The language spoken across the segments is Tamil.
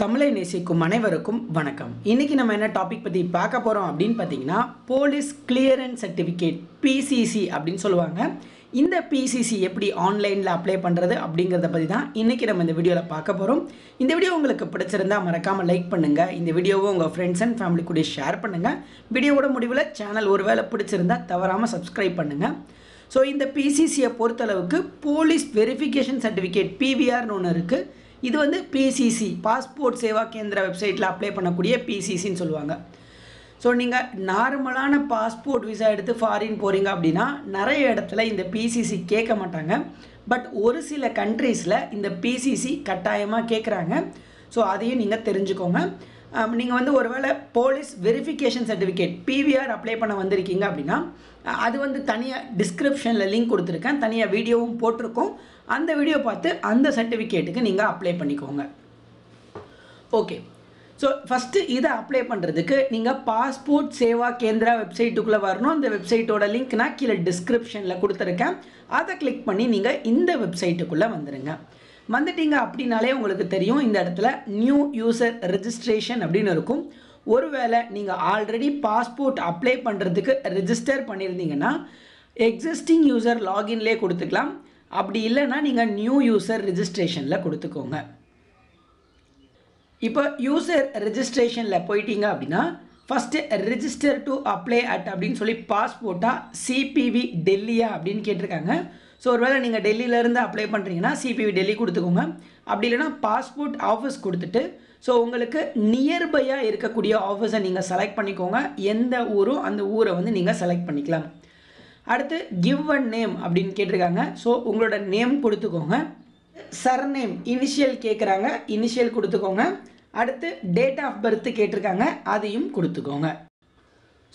தமிழை நேசிக்கும் அனைவருக்கும் வணக்கம். இன்னைக்கு நம்ம என்ன டாபிக் பற்றி பார்க்க போகிறோம் அப்படின்னு பார்த்தீங்கன்னா, போலீஸ் கிளியரன்ஸ் சர்டிஃபிகேட் பிசிசி அப்படின்னு சொல்லுவாங்க. இந்த பிசிசி எப்படி ஆன்லைனில் அப்ளை பண்ணுறது அப்படிங்கிறத பற்றி தான் இன்றைக்கி நம்ம இந்த வீடியோவில் பார்க்க போகிறோம். இந்த வீடியோ உங்களுக்கு பிடிச்சிருந்தால் மறக்காமல் லைக் பண்ணுங்கள். இந்த வீடியோவை உங்கள் ஃப்ரெண்ட்ஸ் அண்ட் ஃபேமிலி கூட ஷேர் பண்ணுங்கள். வீடியோவோட முடிவில் சேனல் ஒருவேளை பிடிச்சிருந்தால் தவறாமல் சப்ஸ்கிரைப் பண்ணுங்கள். ஸோ இந்த பிசிசியை பொறுத்தளவுக்கு போலீஸ் வெரிஃபிகேஷன் சர்டிஃபிகேட் பிவிஆர்னு ஒன்று இருக்குது. இது வந்து பிசிசி பாஸ்போர்ட் சேவா கேந்திர வெப்சைட்டில் அப்ளை பண்ணக்கூடிய பிசிசின்னு சொல்லுவாங்க. ஸோ நீங்கள் நார்மலான பாஸ்போர்ட் விசா எடுத்து ஃபாரின் போகிறீங்க அப்படின்னா நிறைய இடத்துல இந்த பிசிசி கேட்க மாட்டாங்க. பட் ஒரு சில கண்ட்ரீஸில் இந்த பிசிசி கட்டாயமாக கேட்குறாங்க. ஸோ அதையும் நீங்கள் தெரிஞ்சுக்கோங்க. நீங்கள் வந்து ஒருவேளை police verification certificate PVR apply பண்ண வந்திருக்கீங்க அப்படின்னா அது வந்து தனியாக டிஸ்கிரிப்ஷனில் லிங்க் கொடுத்துருக்கேன், தனியாக வீடியோவும் போட்டிருக்கோம். அந்த வீடியோ பார்த்து அந்த சர்டிஃபிகேட்டுக்கு நீங்கள் அப்ளை பண்ணிக்கோங்க. ஓகே, ஸோ ஃபஸ்ட்டு இதை அப்ளை பண்ணுறதுக்கு நீங்கள் பாஸ்போர்ட் சேவா கேந்திரா வெப்சைட்டுக்குள்ளே வரணும். அந்த வெப்சைட்டோட லிங்க் நான் கீழே டிஸ்கிரிப்ஷனில் கொடுத்துருக்கேன். அதை கிளிக் பண்ணி நீங்கள் இந்த வெப்சைட்டுக்குள்ளே வந்துடுங்க. வந்துட்டீங்க அப்படின்னாலே உங்களுக்கு தெரியும், இந்த இடத்துல நியூ யூசர் ரெஜிஸ்ட்ரேஷன் அப்படின்னு இருக்கும். ஒருவேளை நீங்கள் ஆல்ரெடி பாஸ்போர்ட் அப்ளை பண்ணுறதுக்கு ரெஜிஸ்டர் பண்ணியிருந்தீங்கன்னா எக்ஸிஸ்டிங் யூசர் லாகின்லேயே கொடுத்துக்கலாம். அப்படி இல்லைன்னா நீங்கள் நியூ யூசர் ரெஜிஸ்ட்ரேஷனில் கொடுத்துக்கோங்க. இப்போ யூசர் ரெஜிஸ்ட்ரேஷனில் போயிட்டீங்க அப்படின்னா first register to apply at அப்படின்னு சொல்லி பாஸ்போர்ட்டாக சிபிவி டெல்லியா அப்படின்னு கேட்டிருக்காங்க. ஸோ ஒருவேளை நீங்கள் டெல்லியிலேருந்து அப்ளை பண்ணுறீங்கன்னா சிபிவி டெல்லி கொடுத்துக்கோங்க. அப்படி இல்லைனா பாஸ்போர்ட் ஆஃபீஸ் கொடுத்துட்டு ஸோ உங்களுக்கு நியர்பையாக இருக்கக்கூடிய ஆஃபீஸை நீங்கள் செலக்ட் பண்ணிக்கோங்க. எந்த ஊரோ அந்த ஊரை வந்து நீங்கள் செலக்ட் பண்ணிக்கலாம். அடுத்து கிவ் அ நேம் அப்படின்னு கேட்டிருக்காங்க. ஸோ உங்களோட நேம் கொடுத்துக்கோங்க. சர்நேம் இனிஷியல் கேட்குறாங்க, இனிஷியல் கொடுத்துக்கோங்க. அடுத்து டேட் ஆஃப் பர்த் கேட்டிருக்காங்க, அதையும் கொடுத்துக்கோங்க.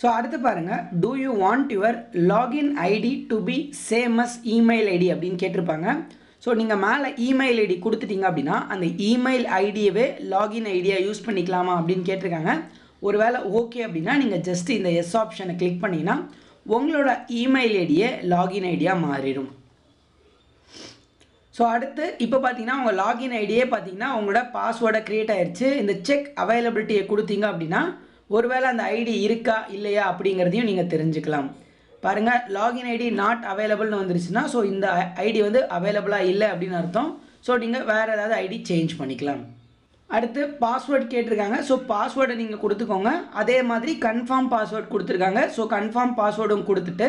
ஸோ அடுத்து பாருங்கள், do you want your login ID to be same as email ID அப்படின்னு கேட்டிருப்பாங்க. ஸோ நீங்கள் மேலே இமெயில் ஐடி கொடுத்துட்டீங்க அப்படின்னா அந்த இமெயில் ஐடியவே லாகின் ஐடியாக யூஸ் பண்ணிக்கலாமா அப்படின்னு கேட்டிருக்காங்க. ஒருவேளை ஓகே அப்படின்னா நீங்கள் ஜஸ்ட் இந்த எஸ் ஆப்ஷனை கிளிக் பண்ணிங்கன்னா உங்களோட இமெயில் ஐடியை லாகின் ஐடியாக மாறிடும். ஸோ அடுத்து இப்போ பார்த்தீங்கன்னா உங்கள் லாகின் ஐடியே பார்த்தீங்கன்னா உங்களோட பாஸ்வேர்டை க்ரியேட் ஆகிடுச்சு. இந்த செக் அவைலபிலிட்டியை கொடுத்தீங்க அப்படின்னா ஒருவேளை அந்த ஐடி இருக்கா இல்லையா அப்படிங்கிறதையும் நீங்கள் தெரிஞ்சுக்கலாம். பாருங்கள், லாகின் ஐடி நாட் அவைலபிள்னு வந்துருச்சுன்னா ஸோ இந்த ஐடி வந்து அவைலபிளாக இல்லை அப்படின்னு அர்த்தம். ஸோ நீங்கள் வேறு ஏதாவது ஐடி சேஞ்ச் பண்ணிக்கலாம். அடுத்து பாஸ்வேர்டு கேட்டிருக்காங்க. ஸோ பாஸ்வேர்டை நீங்கள் கொடுத்துக்கோங்க. அதே மாதிரி கன்ஃபார்ம் பாஸ்வேர்டு கொடுத்துருக்காங்க. ஸோ கன்ஃபார்ம் பாஸ்வேர்டும் கொடுத்துட்டு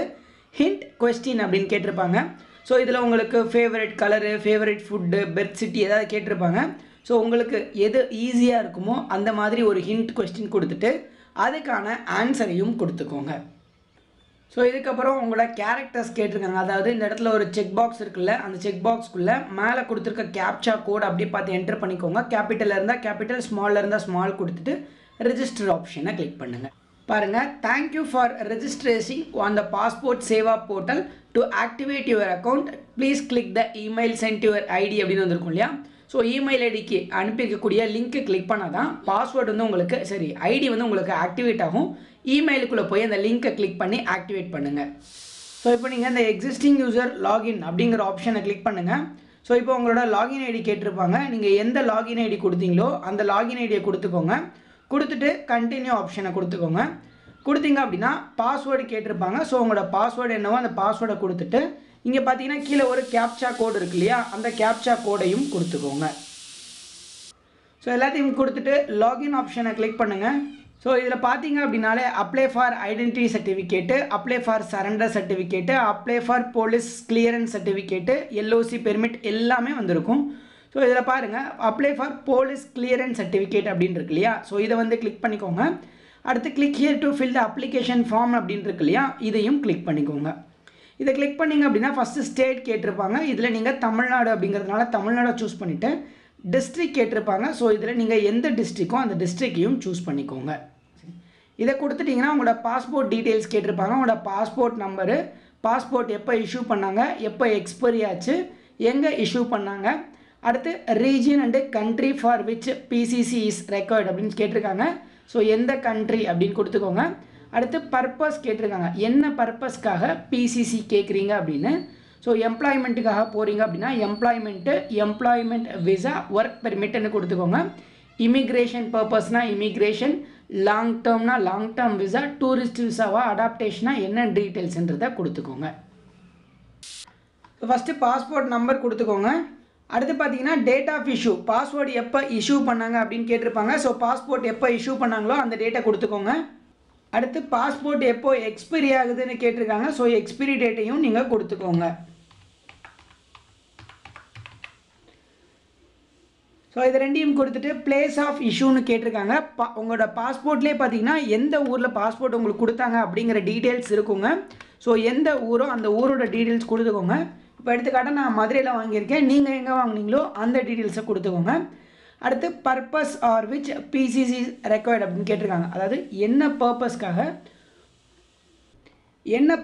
ஹிண்ட் கொஸ்டின் அப்படின்னு கேட்டிருப்பாங்க. ஸோ இதில் உங்களுக்கு favourite colour, favourite food, birth city ஏதாவது கேட்டிருப்பாங்க. ஸோ உங்களுக்கு எது ஈஸியாக இருக்குமோ அந்த மாதிரி ஒரு ஹிண்ட் கொஸ்டின் கொடுத்துட்டு அதுக்கான ஆன்சரையும் கொடுத்துக்கோங்க. ஸோ இதுக்கப்புறம் உங்களோட கேரக்டர்ஸ் கேட்டிருக்காங்க. அதாவது இந்த இடத்துல ஒரு செக் பாக்ஸ் இருக்குல்ல, அந்த செக் பாக்ஸ்க்குள்ளே மேலே கொடுத்துருக்க கேப்சா கோட் அப்படி பார்த்து என்டர் பண்ணிக்கோங்க. கேபிட்டலில் இருந்தால் கேபிட்டல், ஸ்மாலில் இருந்தால் ஸ்மால் கொடுத்துட்டு ரெஜிஸ்டர் ஆப்ஷனை கிளிக் பண்ணுங்கள். பாருங்கள், thank you for registration on the passport Seva portal to activate your account please click the email sent your ID அப்படின்னு வந்திருக்கும் இல்லையா. ஸோ இமெயில் ஐடிக்கு அனுப்பிக்கக்கூடிய லிங்க்கு கிளிக் பண்ணால் தான் பாஸ்வேர்டு வந்து உங்களுக்கு ஐடி வந்து உங்களுக்கு ஆக்டிவேட் ஆகும். இமெயிலுக்குள்ளே போய் அந்த லிங்க்கை கிளிக் பண்ணி ஆக்டிவேட் பண்ணுங்கள். ஸோ இப்போ நீங்கள் இந்த எக்ஸிஸ்டிங் யூசர் லாகின் அப்படிங்கிற ஆப்ஷனை கிளிக் பண்ணுங்கள். ஸோ இப்போ உங்களோட லாகின் ஐடி கேட்டிருப்பாங்க. நீங்கள் எந்த லாகின் ஐடி கொடுத்தீங்களோ அந்த லாகின் ஐடியை கொடுத்துக்கோங்க. கொடுத்துட்டு கண்டினியூ ஆப்ஷனை கொடுத்துக்கோங்க. கொடுத்தீங்க அப்படின்னா பாஸ்வேர்டு கேட்டிருப்பாங்க. ஸோ உங்களோட பாஸ்வேர்டு என்னவோ அந்த பாஸ்வேர்டை கொடுத்துட்டு இங்கே பார்த்தீங்கன்னா கீழே ஒரு கேப்சா கோடு இருக்கு இல்லையா, அந்த கேப்சா கோடையும் கொடுத்துக்கோங்க. ஸோ எல்லாத்தையும் கொடுத்துட்டு லாகின் ஆப்ஷனை கிளிக் பண்ணுங்கள். ஸோ இதில் பார்த்தீங்க அப்படின்னாலே apply for identity certificate, apply for surrender certificate, apply for police clearance certificate, LOC permit எல்லாமே வந்திருக்கும். ஸோ இதில் பாருங்கள், apply for police clearance certificate அப்படின்னு இருக்கு இல்லையா. ஸோ இதை வந்து கிளிக் பண்ணிக்கோங்க. அடுத்து click here to fill the application form அப்படின்னு இருக்கு இல்லையா, இதையும் கிளிக் பண்ணிக்கோங்க. இதை கிளிக் பண்ணிங்க அப்படின்னா ஃபஸ்ட்டு ஸ்டேட் கேட்டிருப்பாங்க. இதில் நீங்கள் தமிழ்நாடு அப்படிங்கிறதுனால தமிழ்நாடை சூஸ் பண்ணிவிட்டு டிஸ்ட்ரிக் கேட்டிருப்பாங்க. ஸோ இதில் நீங்கள் எந்த டிஸ்ட்ரிக்கோ அந்த டிஸ்ட்ரிக்கையும் சூஸ் பண்ணிக்கோங்க. இதை கொடுத்துட்டிங்கன்னா உங்களோட பாஸ்போர்ட் டீட்டெயில்ஸ் கேட்டிருப்பாங்க. உங்களோட பாஸ்போர்ட் நம்பரு, பாஸ்போர்ட் எப்போ இஷ்யூ பண்ணாங்க, எப்போ எக்ஸ்பைரி ஆச்சு, எங்கே இஷ்யூ பண்ணாங்க, அடுத்து region and country for which PCC is record அப்படின்னு கேட்டிருக்காங்க. ஸோ எந்த கண்ட்ரி அப்படின்னு கொடுத்துக்கோங்க. அடுத்து பர்பஸ் கேட்டிருக்காங்க, என்ன பர்பஸ்க்காக பிசிசி கேட்குறீங்க அப்படின்னு. ஸோ எம்ப்ளாய்மெண்ட்டுக்காக போகிறீங்க அப்படின்னா எம்ப்ளாய்மெண்ட் விசா ஒர்க் பெர்மிட்னு கொடுத்துக்கோங்க. இமிக்ரேஷன் பர்பஸ்னா இமிக்ரேஷன், லாங் டேர்ம்னா லாங் டேர்ம் விசா, டூரிஸ்ட் விசாவா அடாப்டேஷனா என்ன டீட்டெயில்ஸ்ன்றதை கொடுத்துக்கோங்க. ஃபஸ்ட்டு பாஸ்போர்ட் நம்பர் கொடுத்துக்கோங்க. அடுத்து பார்த்தீங்கன்னா டேட் ஆஃப் இஷ்யூ, பாஸ்போர்ட் எப்போ இஷ்யூ பண்ணாங்க அப்படின்னு கேட்டிருப்பாங்க. ஸோ பாஸ்போர்ட் எப்போ இஷ்யூ பண்ணாங்களோ அந்த டேட்டை கொடுத்துக்கோங்க. அடுத்து பாஸ்போர்ட் எப்போ எக்ஸ்பிரி ஆகுதுன்னு கேட்டிருக்காங்க. ஸோ எக்ஸ்பிரி டேட்டையும் நீங்கள் கொடுத்துக்கோங்க. ஸோ இது ரெண்டையும் கொடுத்துட்டு பிளேஸ் ஆஃப் இஷ்யூன்னு கேட்டிருக்காங்க. உங்களோட பாஸ்போர்ட்லேயே பார்த்தீங்கன்னா எந்த ஊரில் பாஸ்போர்ட் உங்களுக்கு கொடுத்தாங்க அப்படிங்கிற டீட்டெயில்ஸ் இருக்குங்க. ஸோ எந்த ஊரோ அந்த ஊரோட டீட்டெயில்ஸ் கொடுத்துக்கோங்க. இப்போ எடுத்துக்காட்டாக நான் மதுரையில் வாங்கியிருக்கேன், நீங்கள் எங்கே வாங்கினீங்களோ அந்த டீட்டெயில்ஸை கொடுத்துக்கோங்க. அடுத்து purpose or which PCC required அப்படின்னு கேட்டிருக்காங்க. அதாவது என்ன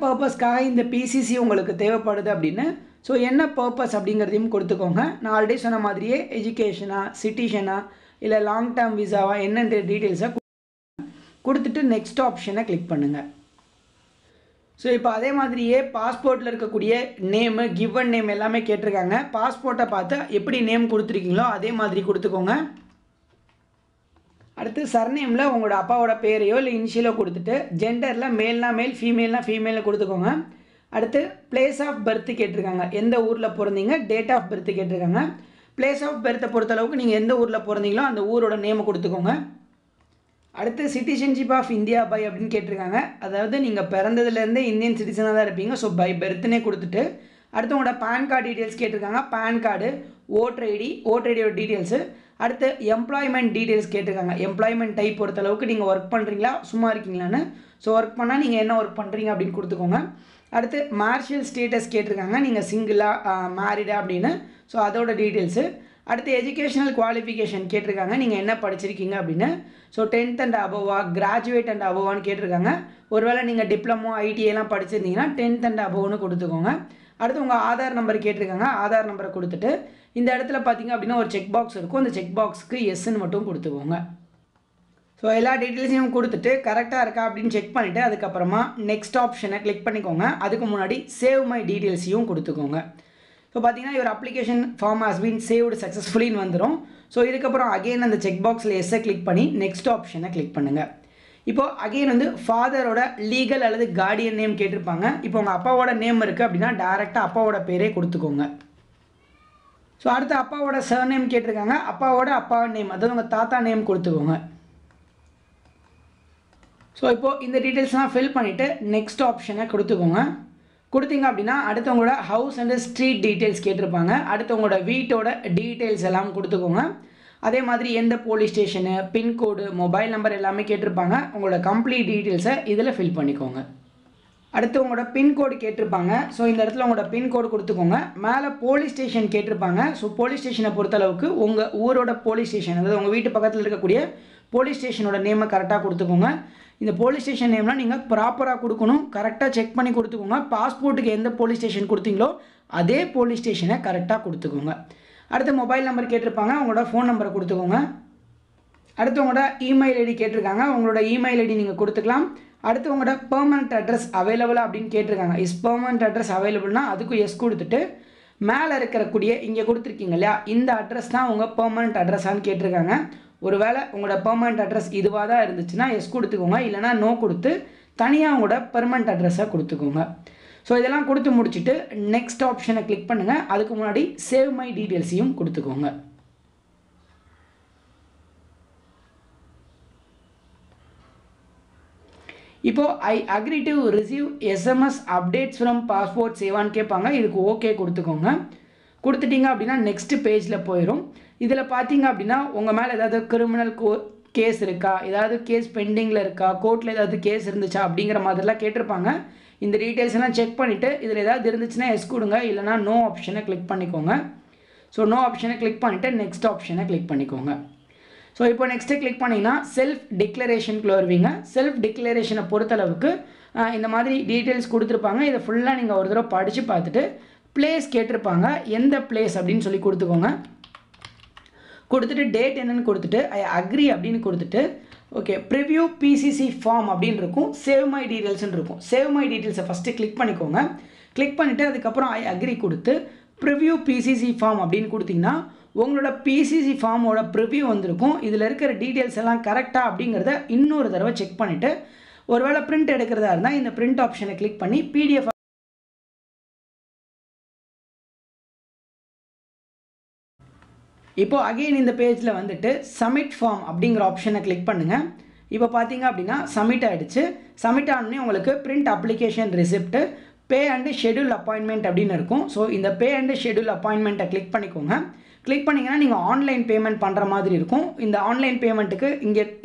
பர்பஸ்க்காக இந்த பிசிசி உங்களுக்கு தேவைப்படுது அப்படின்னு. ஸோ என்ன பர்பஸ் அப்படிங்கிறதையும் கொடுத்துக்கோங்க. நான் ஆல்ரெடி சொன்ன மாதிரியே எஜுகேஷனா, சிட்டிசனா, இல்லை லாங் டேர்ம் விசாவா என்னன்ற டீட்டெயில்ஸை கொடுத்துட்டு நெக்ஸ்ட் ஆப்ஷனை கிளிக் பண்ணுங்கள். ஸோ இப்போ அதே மாதிரியே பாஸ்போர்ட்டில் இருக்கக்கூடிய நேமு, கிவன் நேம் எல்லாமே கேட்டிருக்காங்க. பாஸ்போர்ட்டை பார்த்து எப்படி நேம் கொடுத்துருக்கீங்களோ அதே மாதிரி கொடுத்துக்கோங்க. அடுத்து சர்நேமில் உங்களோட அப்பாவோட பேரையோ இல்லை இனிஷியலோ கொடுத்துட்டு ஜெண்டரில் மேல்னா மேல், ஃபீமேல்னா ஃபீமேலில் கொடுத்துக்கோங்க. அடுத்து பிளேஸ் ஆஃப் பர்த் கேட்டிருக்காங்க, எந்த ஊரில் பிறந்தீங்க, டேட் ஆஃப் பர்த் கேட்டிருக்காங்க. பிளேஸ் ஆஃப் பர்த்தை பொறுத்தளவுக்கு நீங்கள் எந்த ஊரில் பிறந்தீங்களோ அந்த ஊரோட நேமை கொடுத்துக்கோங்க. அடுத்து சிட்டிசன்ஷிப் ஆஃப் இந்தியா பை அப்படின்னு கேட்டிருக்காங்க. அதாவது நீங்கள் பிறந்ததுலேருந்தே இந்தியன் சிட்டிசனாக தான் இருப்பீங்க. ஸோ பை பர்த்னே கொடுத்துட்டு அடுத்து உங்களோட பேன் கார்டு டீட்டெயில்ஸ் கேட்டிருக்காங்க. பேன் கார்டு, ஓட்டர் ஐடியோட டீட்டெயில்ஸு. அடுத்து எம்ப்ளாய்மெண்ட் டீட்டெயில்ஸ் கேட்டிருக்காங்க. எம்ப்ளாய்மெண்ட் டைப் பொறுத்தளவுக்கு நீங்கள் ஒர்க் பண்ணுறீங்களா, சும்மா இருக்கீங்களான்னு. ஸோ ஒர்க் பண்ணால் நீங்கள் என்ன ஒர்க் பண்ணுறீங்க அப்படின்னு கொடுத்துக்கோங்க. அடுத்து மேரிட்டல் ஸ்டேட்டஸ் கேட்டிருக்காங்க, நீங்கள் சிங்கிளா மேரிடா அப்படின்னு. ஸோ அதோட டீட்டெயில்ஸு. அடுத்து எஜுகேஷனல் குவாலிஃபிகேஷன் கேட்டிருக்காங்க, நீங்கள் என்ன படிச்சிருக்கீங்க அப்படின்னு. So 10th and above, graduate and அபோவான்னு கேட்டிருக்காங்க. ஒருவேளை நீங்கள் டிப்ளமோ, ஐடிஐலாம் படிச்சிருந்தீங்கன்னா 10th and aboveன்னு கொடுத்துக்கோங்க. அடுத்து உங்கள் ஆதார் நம்பர் கேட்டிருக்காங்க. ஆதார் நம்பரை கொடுத்துட்டு இந்த இடத்துல பார்த்தீங்க அப்படின்னா ஒரு செக் பாக்ஸ் இருக்கும். அந்த செக் பாக்ஸுக்கு எஸ்ன்னு மட்டும் கொடுத்துக்கோங்க. ஸோ எல்லா டீட்டெயில்ஸையும் கொடுத்துட்டு கரெக்டாக இருக்கா அப்படின்னு செக் பண்ணிவிட்டு அதுக்கப்புறமா நெக்ஸ்ட் ஆப்ஷனை கிளிக் பண்ணிக்கோங்க. அதுக்கு முன்னாடி சேவ் மை டீட்டெயில்ஸையும் கொடுத்துக்கோங்க. ஸோ பார்த்தீங்கன்னா your application form has been saved சக்ஸஸ்ஃபுல்லின்னு வந்துடும். ஸோ இதுக்கப்புறம் அகெயின் அந்த செக் பாக்ஸில் எஸ்ஸை கிளிக் பண்ணி நெக்ஸ்ட் ஆப்ஷனை கிளிக் பண்ணுங்கள். இப்போது அகெயின் வந்து ஃபாதரோட லீகல் அல்லது கார்டியன் நேம் கேட்டிருப்பாங்க. இப்போ உங்கள் அப்பாவோட நேம் இருக்குது அப்படின்னா டேரெக்டாக அப்பாவோட பேரே கொடுத்துக்கோங்க. ஸோ அடுத்து அப்பாவோட சர்நேம் கேட்டிருக்காங்க. அப்பா நேம், அதாவது உங்கள் தாத்தா நேம் கொடுத்துக்கோங்க. ஸோ இப்போது இந்த டீட்டெயில்ஸ்லாம் ஃபில் பண்ணிவிட்டு நெக்ஸ்ட் ஆப்ஷனை கொடுத்துக்கோங்க. கொடுத்தீங்க அப்படின்னா அடுத்து உங்களோட ஹவுஸ் அண்ட் ஸ்ட்ரீட் டீட்டெயில்ஸ் கேட்டிருப்பாங்க. அடுத்து உங்களோட வீட்டோட டீட்டெயில்ஸ் எல்லாம் கொடுத்துக்கோங்க. அதே மாதிரி எந்த police station, pin code, mobile number எல்லாமே கேட்டிருப்பாங்க. உங்களோட கம்ப்ளீட் டீட்டெயில்ஸை இதில் ஃபில் பண்ணிக்கோங்க. அடுத்து உங்களோட பின்கோடு கேட்டிருப்பாங்க. ஸோ இந்த இடத்துல உங்களோட பின்கோடு கொடுத்துக்கோங்க. மேலே போலீஸ் ஸ்டேஷன் கேட்டிருப்பாங்க. ஸோ போலீஸ் ஸ்டேஷனை பொறுத்தளவுக்கு உங்கள் ஊரோட போலீஸ் ஸ்டேஷன், அதாவது உங்கள் வீட்டு பக்கத்தில் இருக்கக்கூடிய போலீஸ் ஸ்டேஷனோட நேமை கரெக்டாக கொடுத்துக்கோங்க. இந்த போலீஸ் ஸ்டேஷன் நேம்லாம் நீங்கள் ப்ராப்பராக கொடுக்கணும். கரெக்டாக செக் பண்ணி கொடுத்துக்கோங்க. பாஸ்போர்ட்டுக்கு எந்த போலீஸ் ஸ்டேஷன் கொடுத்தீங்களோ அதே போலீஸ் ஸ்டேஷனை கரெக்டாக கொடுத்துக்கோங்க. அடுத்து மொபைல் நம்பர் கேட்டிருப்பாங்க. உங்களோட ஃபோன் நம்பரை கொடுத்துக்கோங்க. அடுத்து உங்களோட இமெயில் ஐடி கேட்டிருக்காங்க. உங்களோட இமெயில் ஐடி நீங்கள் கொடுத்துக்கலாம். அடுத்து உங்களோட பெர்மனண்ட் அட்ரஸ் அவைலபிளா அப்படின்னு கேட்டிருக்காங்க. இஸ் பெர்மனண்ட் அட்ரஸ் அவைலபிள்னா அதுக்கும் எஸ் கொடுத்துட்டு மேலே இருக்கக்கூடிய இங்கே கொடுத்துருக்கீங்க இல்லையா, இந்த அட்ரஸ் தான் உங்கள் பெர்மனண்ட் அட்ரஸான்னு கேட்டிருக்காங்க. ஒருவேளை உங்களோட பெர்மனண்ட் அட்ரஸ் இதுவாக தான் இருந்துச்சுன்னா எஸ் கொடுத்துக்கோங்க. இல்லைனா நோ கொடுத்து தனியாக உங்களோட பெர்மனண்ட் அட்ரஸை கொடுத்துக்கோங்க. ஸோ இதெல்லாம் கொடுத்து முடிச்சுட்டு நெக்ஸ்ட் ஆப்ஷனை கிளிக் பண்ணுங்கள். அதுக்கு முன்னாடி சேவ் மை டீட்டெயில்ஸையும் கொடுத்துக்கோங்க. இப்போது I agree to receive SMS updates from passport சேவான்னு கேட்பாங்க. இதுக்கு ஓகே கொடுத்துக்கோங்க. கொடுத்துட்டிங்க அப்படின்னா நெக்ஸ்ட் பேஜில் போயிடும். இதில் பார்த்தீங்க அப்படின்னா உங்கள் மேலே ஏதாவது கிரிமினல் கேஸ் இருக்கா, ஏதாவது கேஸ் பெண்டிங்கில் இருக்கா, கோர்ட்டில் ஏதாவது கேஸ் இருந்துச்சா அப்படிங்கிற மாதிரிலாம் கேட்டிருப்பாங்க. இந்த டீட்டெயில்ஸ் எல்லாம் செக் பண்ணிவிட்டு இதில் ஏதாவது இருந்துச்சுன்னா எஸ் கொடுங்க, இல்லைனா நோ ஆப்ஷனை கிளிக் பண்ணிக்கோங்க. ஸோ நோ ஆப்ஷனை கிளிக் பண்ணிவிட்டு நெக்ஸ்ட் ஆப்ஷனை கிளிக் பண்ணிக்கோங்க. ஸோ இப்போ நெக்ஸ்ட்டு கிளிக் பண்ணிங்கன்னா செல்ஃப் டிக்ளரேஷனுக்குள்ள வருவீங்க. செல்ஃப் டிக்ளரேஷனை பொறுத்தளவுக்கு இந்த மாதிரி டீட்டெயில்ஸ் கொடுத்துருப்பாங்க. இதை ஃபுல்லாக நீங்கள் ஒரு தடவை படித்து பார்த்துட்டு பிளேஸ் கேட்டிருப்பாங்க. எந்த பிளேஸ் அப்படின்னு சொல்லி கொடுத்துக்கோங்க. கொடுத்துட்டு டேட் என்னன்னு கொடுத்துட்டு ஐ அக்ரி அப்படின்னு கொடுத்துட்டு ஓகே ப்ரிவ்யூ பிசிசி ஃபார்ம் அப்படின்னு இருக்கும். சேவ் மை டீட்டெயில்ஸ்ன்னு இருக்கும். சேவ் மை டீட்டெயில்ஸை ஃபஸ்ட்டு கிளிக் பண்ணிக்கோங்க. கிளிக் பண்ணிவிட்டு அதுக்கப்புறம் ஐ அக்ரி கொடுத்து ப்ரிவ்யூ பிசிசி ஃபார்ம் அப்படின்னு கொடுத்தீங்கன்னா உங்களோட பிசிசி ஃபார்மோட ப்ரிவ்யூ வந்திருக்கும். இதில் இருக்கிற டீட்டெயில்ஸ் எல்லாம் கரெக்டாக அப்படிங்கிறத இன்னொரு தடவை செக் பண்ணிவிட்டு ஒருவேளை பிரிண்ட் எடுக்கிறதா இருந்தால் இந்த பிரிண்ட் ஆப்ஷனை கிளிக் பண்ணி பிடிஎஃப் இப்போ அகைன் இந்த பேஜில் வந்துட்டு சப்மிட் ஃபார்ம் அப்படிங்கிற ஆப்ஷனை கிளிக் பண்ணுங்கள். இப்போ பார்த்தீங்க அப்படின்னா சப்மிட் ஆகிடுச்சு. சப்மிட் ஆனோடனே உங்களுக்கு print application receipt pay and schedule appointment அப்படின்னு இருக்கும். ஸோ இந்த பே அண்டு ஷெட்யூல் அப்பாயின்மெண்ட்டை கிளிக் பண்ணிக்கோங்க. கிளிக் பண்ணிங்கன்னா நீங்கள் ஆன்லைன் பேமெண்ட் பண்ணுற மாதிரி இருக்கும். இந்த ஆன்லைன் பேமெண்ட்டுக்கு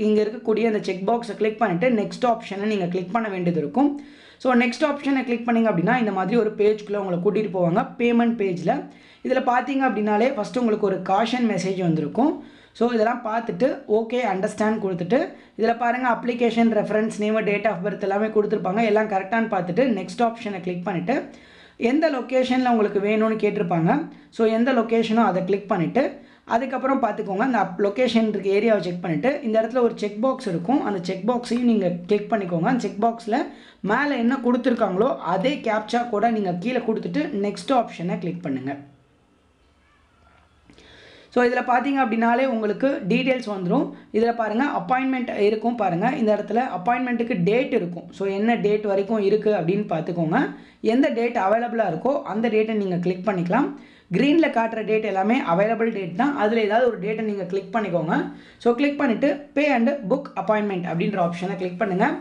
இங்கே இருக்கக்கூடிய இந்த செக் பாக்ஸை கிளிக் பண்ணிவிட்டு நெக்ஸ்ட் ஆப்ஷனை நீங்கள் கிளிக் பண்ண வேண்டியது இருக்கும். ஸோ நெக்ஸ்ட் ஆப்ஷனை கிளிக் பண்ணிங்க அப்படின்னா இந்த மாதிரி ஒரு பேஜ்குள்ளே உங்களை கூட்டிகிட்டு போவாங்க. பேமெண்ட் பேஜில் இதில் பார்த்தீங்க அப்படின்னாலே ஃபஸ்ட்டு உங்களுக்கு ஒரு காஷன் மெசேஜ் வந்திருக்கும். ஸோ இதெல்லாம் பார்த்துட்டு ஓகே அண்டர்ஸ்டாண்ட் கொடுத்துட்டு இதில் பாருங்கள் application reference name date of birth எல்லாமே கொடுத்துருப்பாங்க. எல்லாம் கரெக்டானு பார்த்துட்டு நெக்ஸ்ட் ஆப்ஷனை கிளிக் பண்ணிவிட்டு எந்த லொக்கேஷனில் உங்களுக்கு வேணும்னு கேட்டிருப்பாங்க. ஸோ எந்த லொக்கேஷனோ அதை கிளிக் பண்ணிவிட்டு அதுக்கப்புறம் பார்த்துக்கோங்க அந்த லொக்கேஷன் இருக்க ஏரியாவை செக் பண்ணிவிட்டு இந்த இடத்துல ஒரு செக் பாக்ஸ் இருக்கும். அந்த செக் பாக்ஸையும் நீங்கள் கிளிக் பண்ணிக்கோங்க. அந்த செக் பாக்ஸில் மேலே என்ன கொடுத்துருக்காங்களோ அதே கேப்சா கூட நீங்கள் கீழே கொடுத்துட்டு நெக்ஸ்ட் ஆப்ஷனை கிளிக் பண்ணுங்கள். ஸோ இதில் பார்த்தீங்க அப்படின்னாலே உங்களுக்கு டீட்டெயில்ஸ் வந்துடும். இதில் பாருங்கள் அப்பாயின்மெண்ட் இருக்கும். பாருங்கள் இந்த இடத்துல அப்பாயின்மெண்ட்டுக்கு டேட் இருக்கும். ஸோ என்ன டேட் வரைக்கும் இருக்குது அப்படின்னு பார்த்துக்கோங்க. எந்த டேட் அவைலபிளாக இருக்கோ அந்த டேட்டை நீங்கள் கிளிக் பண்ணிக்கலாம். க்ரீனில் காட்டுற டேட் எல்லாமே அவைலபிள் டேட் தான். அதில் ஏதாவது ஒரு டேட்டை நீங்கள் கிளிக் பண்ணிக்கோங்க. ஸோ கிளிக் பண்ணிவிட்டு பே அண்டு புக் அப்பாயின்மெண்ட் அப்படின்ற ஆப்ஷனை கிளிக் பண்ணுங்கள்.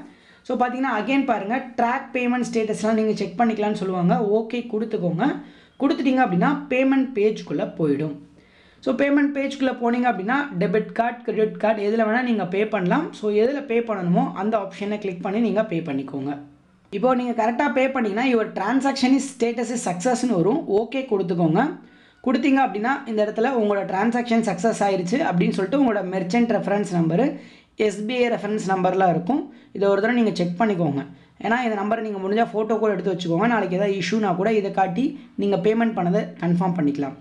ஸோ பார்த்தீங்கன்னா அகெயின் பாருங்கள் ட்ராக் பேமெண்ட் ஸ்டேட்டஸ்லாம் நீங்கள் செக் பண்ணிக்கலாம்னு சொல்லுவாங்க. ஓகே கொடுத்துக்கோங்க. கொடுத்துட்டீங்க அப்படின்னா பேமெண்ட் பேஜ்குள்ளே போயிடும். ஸோ பேமெண்ட் பேஜ்குள்ளே போனீங்க அப்படின்னா டெபிட் கார்டு கிரெடிட் கார்டு எதில் வேணால் நீங்கள் பே பண்ணலாம். ஸோ எதில் பே பண்ணணுமோ அந்த ஆப்ஷனை கிளிக் பண்ணி நீங்கள் பே பண்ணிக்கோங்க. இப்போது நீங்கள் கரெக்டாக பே பண்ணிங்கன்னா your transaction is status is சக்ஸஸ்ன்னு வரும். ஓகே கொடுத்துக்கோங்க. கொடுத்தீங்க அப்படின்னா இந்த இடத்துல உங்களோட டிரான்சாக்ஷன் சக்ஸஸ் ஆயிடுச்சு அப்படின்னு சொல்லிட்டு உங்களோட merchant reference number SBI reference நம்பர்லாம் இருக்கும். இதை ஒரு தடவை நீங்கள் செக் பண்ணிக்கோங்க. ஏன்னா இந்த நம்பரை நீங்கள் முடிஞ்சால் ஃபோட்டோ கூட எடுத்து வச்சுக்கோங்க. நாளைக்கு ஏதாவது இஷ்யூனா கூட இதை காட்டி நீங்கள் பேமெண்ட் பண்ணதை கன்ஃபார்ம் பண்ணிக்கலாம்.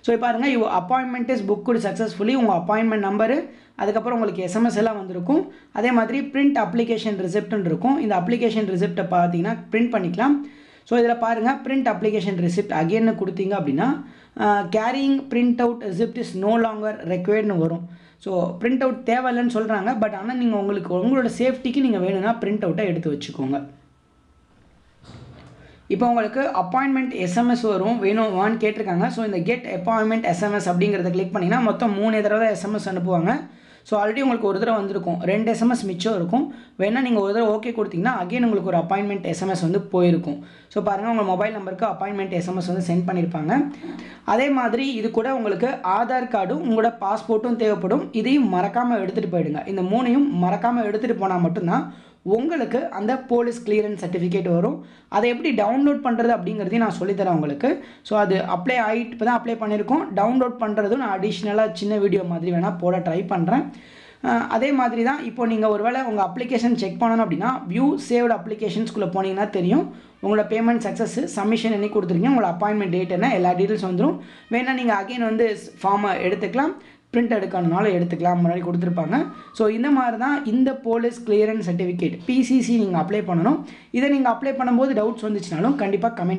ஸோ பாருங்கள் your appointment is booked successfully உங்கள் அப்பாயின்மெண்ட் நம்பரு அதுக்கப்புறம் உங்களுக்கு எஸ்எம்எஸ் எல்லாம் வந்திருக்கும். அதே மாதிரி பிரிண்ட் அப்ளிகேஷன் ரிசிப்ட்னு இருக்கும். இந்த அப்ளிகேஷன் ரிசிப்டை பார்த்தீங்கன்னா பிரிண்ட் பண்ணிக்கலாம். ஸோ இதில் பாருங்கள் பிரிண்ட் அப்ளிகேஷன் ரிசிப்ட் அகெயின்னு கொடுத்தீங்க அப்படின்னா carrying print out receipt is no longer ரெக்வயர்டுன்னு வரும். ஸோ பிரிண்ட் அவுட் தேவையில்லைன்னு சொல்கிறாங்க. பட் ஆனால் நீங்கள் உங்களோட சேஃப்டிக்கு நீங்கள் வேணும்னா பிரிண்ட் அவுட்டை எடுத்து வச்சுக்கோங்க. இப்போ உங்களுக்கு அப்பாயின்மெண்ட் எஸ்எம்எஸ் வரும் வேணுமான்னு கேட்டிருக்காங்க. ஸோ இந்த கெட் அப்பாயின்மெண்ட் எஸ்எம்எஸ் அப்படிங்கிறத கிளிக் பண்ணிங்கன்னா மொத்தம் 3 தடவை தான் எஸ்எம்எஸ் அனுப்புவாங்க. ஸோ ஆல்ரெடி உங்களுக்கு ஒரு தடவை வந்திருக்கும். 2 எஸ்எம்எஸ் மிச்சம் இருக்கும். வேணால் நீங்கள் ஒரு தடவை ஓகே கொடுத்தீங்கன்னா அகெயின் உங்களுக்கு ஒரு அப்பாயின்மெண்ட் எஸ்எம்எஸ் வந்து போயிருக்கும். ஸோ பாருங்கள் உங்கள் மொபைல் நம்பருக்கு அப்பாயின்மெண்ட் எஸ்எம்எஸ் வந்து சென்ட் பண்ணியிருப்பாங்க. அதே மாதிரி இது கூட உங்களுக்கு ஆதார் கார்டும் உங்களோட பாஸ்போர்ட்டும் தேவைப்படும். இதையும் மறக்காமல் எடுத்துகிட்டு போயிடுங்க. இந்த 3ஐயும் மறக்காமல் எடுத்துகிட்டு போனால் மட்டும்தான் உங்களுக்கு அந்த போலீஸ் கிளியரன்ஸ் சர்டிஃபிகேட் வரும். அதை எப்படி டவுன்லோட் பண்ணுறது அப்படிங்கிறதையும் நான் சொல்லித்தரேன் உங்களுக்கு. ஸோ அது அப்ளை ஆகிட்டு இப்போ தான் அப்ளை பண்ணியிருக்கோம். டவுன்லோட் பண்ணுறதும் நான் அடிஷ்னலாக சின்ன வீடியோ மாதிரி வேணால் போட ட்ரை பண்ணுறேன். அதே மாதிரி தான் இப்போ நீங்கள் ஒருவேளை உங்கள் அப்ளிகேஷன் செக் பண்ணணும் அப்படின்னா வியூ சேவ்டு அப்ளிகேஷன்ஸ்குள்ளே போனீங்கன்னா தெரியும் உங்களோட பேமெண்ட் சக்ஸஸ் சப்மிஷன் என்னைக்கு கொடுத்துருக்கீங்க உங்களோட அப்பாயின்மெண்ட் டேட் என்ன எல்லா டீட்டெயில்ஸ் வந்துடும். வேணால் நீங்கள் அகெயின் வந்து ஃபார்மை எடுத்துக்கலாம். பிரிண்ட் எடுக்கணுனாலும் எடுத்துக்கலாம். முன்னாடி கொடுத்துருப்பாங்க. ஸோ இந்த மாதிரி தான் இந்த போலீஸ் கிளியரன்ஸ் சர்டிஃபிகேட் பிசிசி நீங்கள் அப்ளை பண்ணணும். இதை நீங்கள் அப்ளை பண்ணும்போது டவுட்ஸ் வந்துச்சுனாலும் கண்டிப்பாக கமெண்ட்